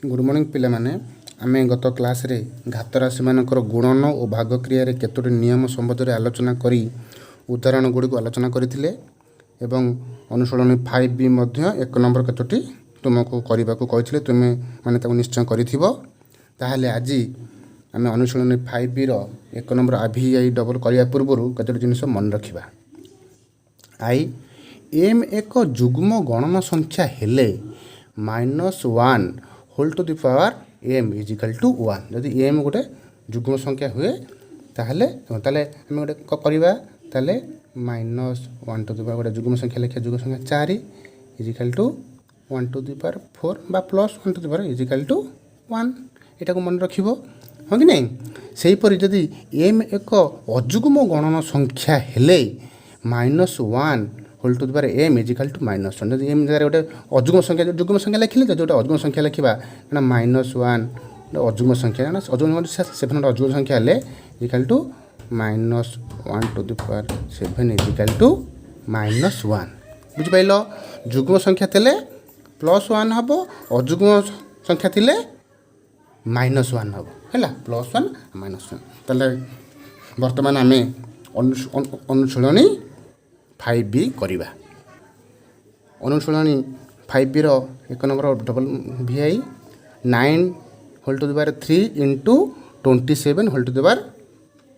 Good morning पिला माने आमे गत क्लास रे घात राशि मानकर गुणन और भाग क्रिया रे केतोटी नियम संबंध रे आलोचना करी उदाहरण गुडी को आलोचना करथिले एवं अनुसरण 5b मध्ये एक नंबर केतोटी तुमको करबा को कहिथिले तुमे माने ताको निश्चय करिथिबो ताहाले आजी आमे अनुसरण 5b रो एक नंबर आभीआई डबल करिया पूर्वरु केतोटी जिनिस मन रखिबा आई एम एक जुग्म गणन संख्या हेले -1 whole to the power m is equal to 1 जदि एम गोटे जुग्म संख्या हुए ताहले ताले हम गोटे करबा ताले -1 टू द पावर गोटे जुग्म संख्या लिखा जुग्म संख्या 4 is equal to 1 to the power 4 बा plus 1 to the power is equal to 1 एटा को मन रखिबो हो कि नहीं सेही परि जदि एम एक अजुग्म गणन संख्या हेले -1 whole to the power m is equal to -1 जदि एम जगह गोटे अजुग्म संख्या जुग्म संख्या लिखिले जो गोटे अजुग्म संख्या लिखा ना -1 अजुग्म संख्या ना अजुग्म 7 अजुग्म संख्या हेले equal to -1 to the power 7 is equal to -1 बुझ पाइलो जुग्म संख्या थिले +1 हबो अजुग्म संख्या थिले -1 हबो हैला +1 -1 तले वर्तमान आमे अनुसरणी 5b करिबा अनुसरणी 5b रो एक number double VI 9 whole to the power 3 into 27 whole to the power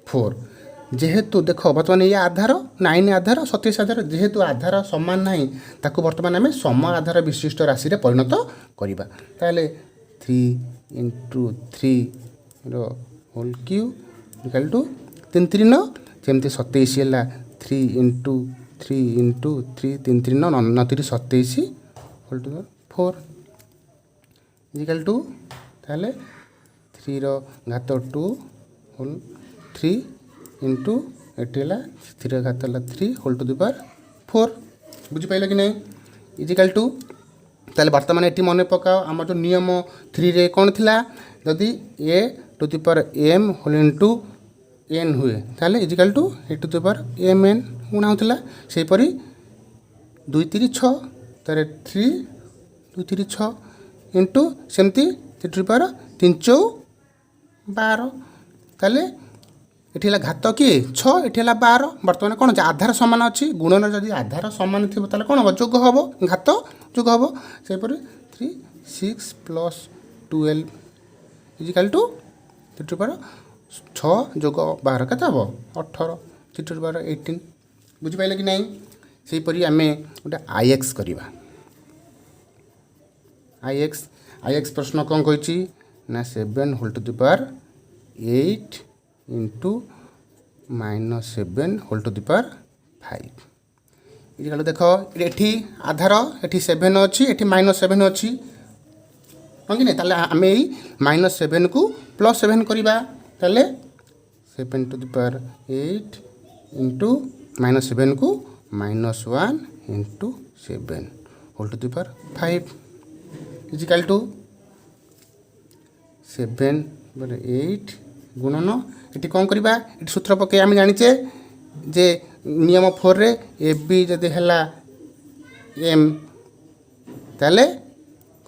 4 जेहेतु देखो वर्तमान ये आधार 9 आधार 27 आधार जेहेतु आधार समान नहीं ताको वर्तमान आमे सम आधार विशिष्ट राशि रे परिणत करिबा ताले 3 इंटू 3 रो होल क्यूब इक्वल टू 3 3 9 जेमते 27 हला 3 into 3 3 3 9 27 whole to 4 equal to ताले 3 रो घात 2 होल 3 इंटू एटेला 3 रो घात 3 होल टू द पावर 4 बुझी पाइल कि नहीं इक्वल टू ताले वर्तमान एटी मन पकाओ आम जो नियम 3 रे कौन थिला जदि a to the power m whole into n हुए ताले equal to a to the power mn गुणा होता से परी 2 3 6 तारे 3 2 3 6 इंटू सेमती 3 टू द पावर 3 4 12 ताले एठी हला घात कि 6 एठी हला 12 वर्तमान कोन आधार समान अछि गुणन जदि आधार समान थिबो ताले कोन जोग हबो घात जोग हबो से परी 3 6 plus 12 is equal to 3 to power 6 जोग 12 केते हबो 18 3 टू पावर 18 बुझी पाइले कि नहीं से परी आमे गोटे IX करिबा IX प्रश्न कोन कहिछि ना 7 whole to the power 8 into -7 whole to the power 5 equal देखो एठी आधार एठी 7 अछि एठी -7 अछि हम कि नहीं ताले आमे -7 को +7 करिबा ताले 7 टू द पावर 8 इंटू -7 को -1 into 7 whole to the power 5 is equal to 7 बटे 8 गुणन एटी कौन करबा एटी सूत्र पके आम जानिचे जे नियम 4 रे ab जदि हला m ताले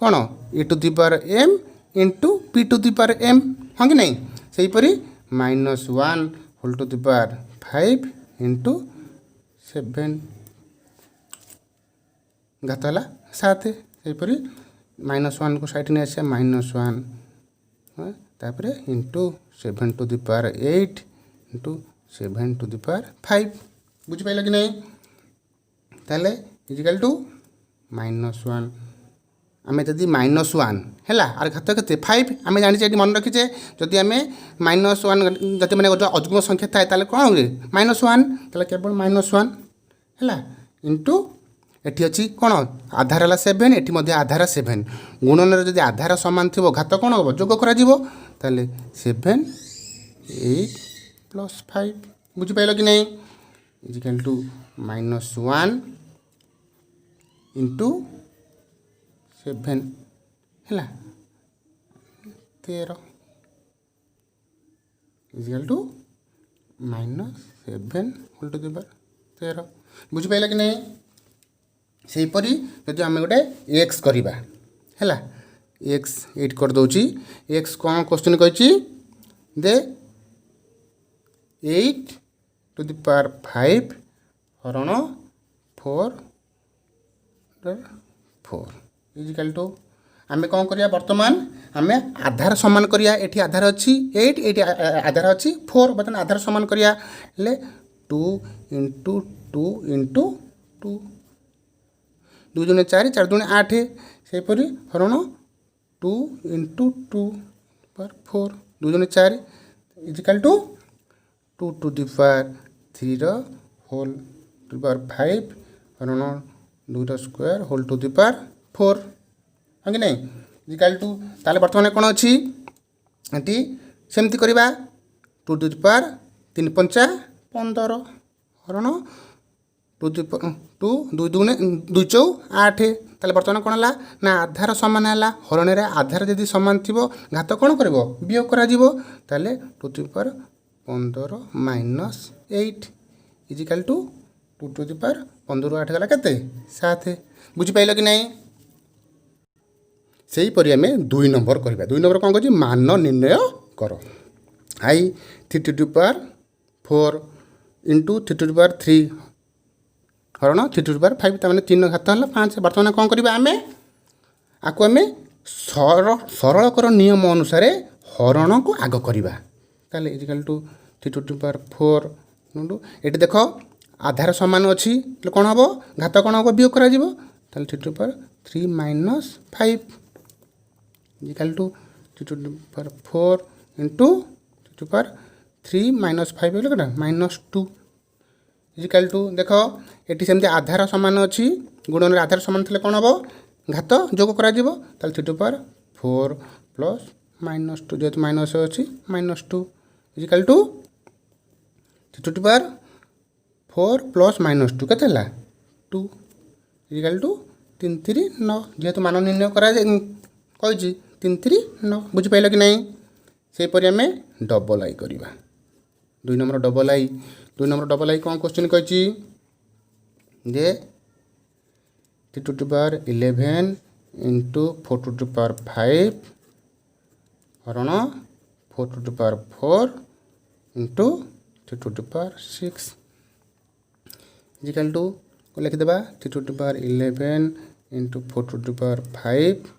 कौन e to the power m into p to the power m हाँ कि नहीं सही परी -1 whole to the power 5 into 7 घात हला 7 सही परी -1 को साइड ने आसे -1 तापरे into 7 to the power 8 into 7 to the power 5 बुझ पाइल कि नहीं ताले इक्वल टू -1 आमे जदि -1 हैला आर घात केते 5 आमे जानि जे मन रखि जे जदि आमे -1 जति माने अजुग्म संख्या थाए ताले कोन होए -1 ताले केवल -1 हैला इंटू एठी अछि कोन आधार हला 7 एठी मध्ये आधार 7 गुणन रे जदि आधार समान थिबो घात कोन होबो जोग करा जिवो ताले 7 8 प्लस 5 बुझ पाइल कि नहीं इक्वल टू -1 इंटू 7 हैला 13 equal to -7 whole to the power 13 बुझ पाइल कि नहीं से परी जदि आमे गोटे x करिबा हैला एक्स 8 कर दूची एक्स कौन क्वेश्चन कही दे 8 टू द पावर 5 हरण 4 इजिकल टू आम कौन करिया बर्तमान आम आधार सामान करिया एठी आधार अच्छी 8 एटी आधार अच्छी 4 बर्तमान आधार सामान करिया ले 2 इंटू 2 इंटू 2 2 दूने 4 4 दूने 8 सेपरी हरण 2 इंटू 2 पर 4 2 दूने 4 equal to 2 to the power 3 whole to the power 5 हरण 2 square whole to the power 4 हाँ कि नहीं इजिकल टू ताले बर्तमान कौन अच्छी एटी सेमती करवा 2 टू द पावर 3 पंचा 15 हरण 2 2 दूने 2 चौ 8 ताले बर्तमान कौन है ना आधार सामान है हरण आधार जदि सामान थी घात कौन कर वियोग कर 2 to the power 15 minus 8 equal to 2 to the power 15 8 गला के 7 बुझिपाल कि नहीं से हीपरी आम 2 नंबर करवा 2 नंबर कौन कर मान निर्णय कर आई 3 to the power 4 into 3 to the power 3 हरण 3 टू द पावर 5 तमें 3 घात है 5 बर्तमान कौन करवा आम आपको आम सरलकर नियम अनुसार हरण को आग करवा ताले equal to 3 to the power 4 into ये देख आधार सामान अच्छी कौन हम घात कौन हम वियोग कर 3 to the power 3 minus 5 equal to 3 to the power 4 into 3 to the power 3 minus 5 कटा माइनस 2 इजिकल टू देख ये सेमती आधार सामान अच्छी गुणन आधार सामान थे कौन हम घात जोग कर 3 to the power 4 plus minus 2 जेहतु माइनस अच्छी minus 2 equal to 3 to the power 4 plus minus 2 के 2 इजिकल टू 3 3 9 जेहतु मान निर्णय कर 3 3 9 बुझिपाल कि नहीं सेपरी आम डबल आई करवा 2 नंबर डबल आई कौन क्वेश्चन कही जे 3 to the power 11 into 4 to the power 5 हरण 4 to the power 4 into 3 to the power 6 equal to लिखिदेबा 3 to the power 11 into 4 to the power 5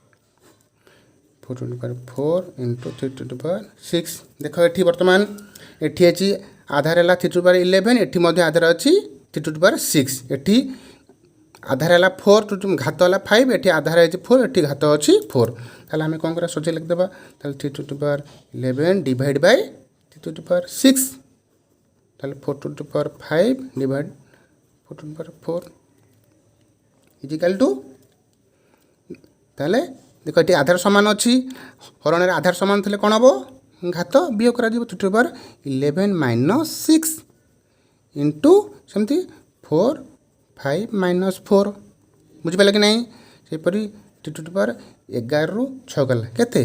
4 to the power 4 into 3 to the power 6 देख ये बर्तमान एटी अच्छी आधार है 3 टू द पावर 11 एटी आधार अच्छी 3 टू द पावर 6 एटी आधार है 4 टू घात है 5 एटी आधार है 4 एटी घात अच्छी 4 ताल आम कौन कर सोचे लिखिदेबा 3 to the power 11 divide by 3 to the power 6 ताल 4 to the power 5 divide 4 to the power 4 equal to ताले देख ये आधार सामान अच्छी हरण आधार सामान थे कौन हम घात वियोग कर 3 to the power 11 minus 6 into सेमती 4 5 माइनस 4 बुझिपाल कि नहीं सेपरी 3 टू द पावर 11 रु 6 गला के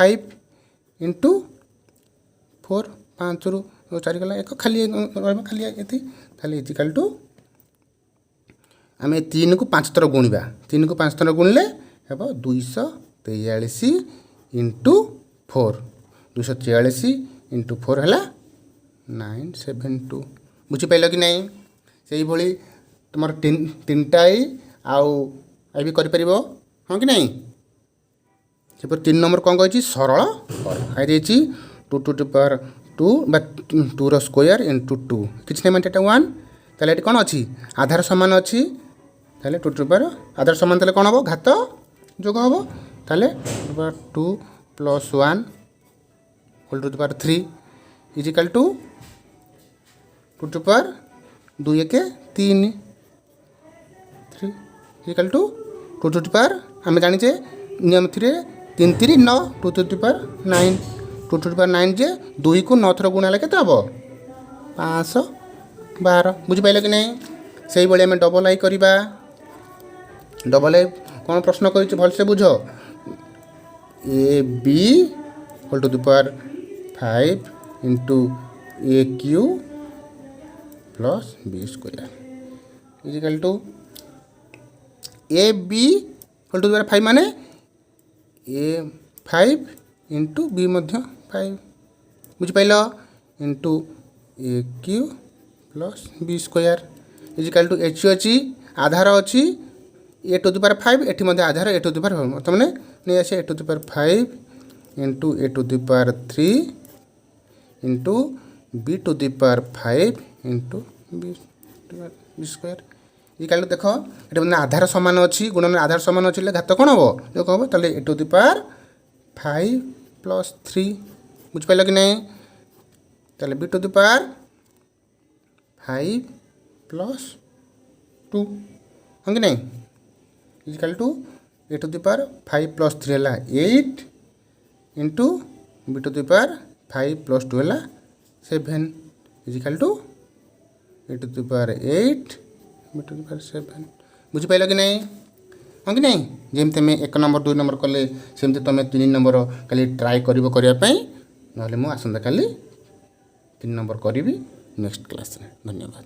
5 इंटू 4 5 रु 4 गला एक खाली खाली ये इजिकल टू आम 3 को 5 थर गुणवा 3 को 5 थर गुणिले हम 243 इंटू 4 243 इंटू 4 है 972 बुझिपाल कि नहीं से भाई तुम 3टा आउ भी कर हाँ कि नहीं से 3 नंबर कौन कही सरल कर आई 2 to the power 2 2 square into 2 किसी नहीं मानते 1 ताले कौन अच्छी आधार सामान अच्छी ताले 2 टू द पावर आधार सामान थे कौन हम घात जोग हम ताले 2 plus 1 whole to the power 3 equal to 2 to power 2 1 3 3 equal to 2 to power आम जाचे नियम 3 3 3 9 2 टू पावर 9 2 टू पावर 9 जे 2 को 9 थर गुणा के हम 512 बुझिपाल कि नहीं से भाई आम डबल आई करवा डबल आई कौन प्रश्न कर भलसे बुझ A B whole to the power 5 into A Q plus B square equal to A B whole to the power 5 माने ए 5 इंटू बी मध्य 5 बुझिपाइल into A Q plus B square equal to H अच्छी आधार अच्छी A to the power 5 एटी मध्य आधार A to the power मतलब नहीं आसे A to the power 5 into A to the power 3 into b to the power 5 into b square equal to देख ये मतलब आधार सामान अच्छी गुणन आधार सामान अच्छी घात कौन हम देख हम ताले a to the power 5 plus 3 बुझिपाल कि नहीं ताले b to the power 5 plus 2 हाँ कि नहीं equal to a to the power 5 plus 3 है 8 into b to the power 5 plus 2 है 7 equal to a to the power 8 b to the power 7 बुझिपाल कि नहीं हाँ कि नहीं जमी तुम 1 नंबर 2 नंबर कले सेमती तुम 3 नंबर खाली ट्राए करने ना मुझे आसंता काली 3 नंबर करी नेक्स्ट क्लास धन्यवाद।